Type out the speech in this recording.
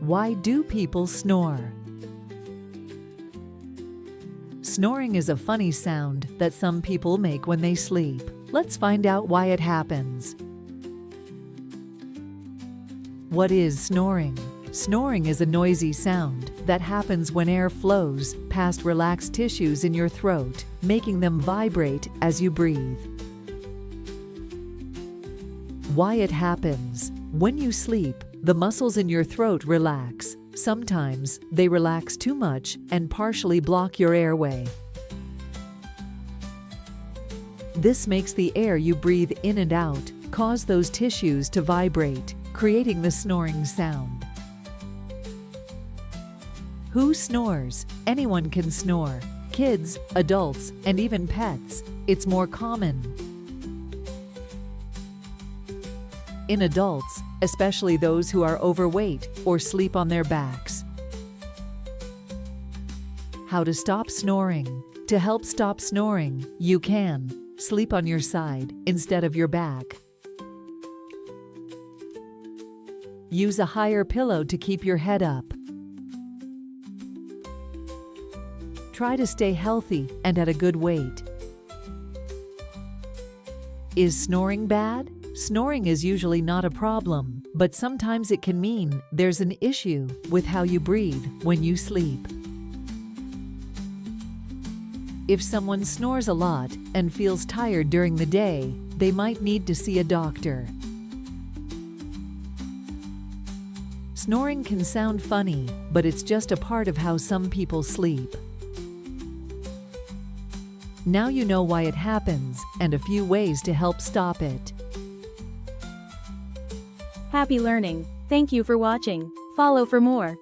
Why do people snore? Snoring is a funny sound that some people make when they sleep. Let's find out why it happens. What is snoring? Snoring is a noisy sound that happens when air flows past relaxed tissues in your throat, making them vibrate as you breathe. Why it happens? When you sleep, the muscles in your throat relax. Sometimes they relax too much and partially block your airway. This makes the air you breathe in and out cause those tissues to vibrate, creating the snoring sound. Who snores? Anyone can snore. Kids, adults, and even pets. It's more common in adults, especially those who are overweight or sleep on their backs. How to stop snoring? To help stop snoring, you can sleep on your side instead of your back. Use a higher pillow to keep your head up. Try to stay healthy and at a good weight. Is snoring bad? Snoring is usually not a problem, but sometimes it can mean there's an issue with how you breathe when you sleep. If someone snores a lot and feels tired during the day, they might need to see a doctor. Snoring can sound funny, but it's just a part of how some people sleep. Now you know why it happens and a few ways to help stop it. Happy learning! Thank you for watching. Follow for more.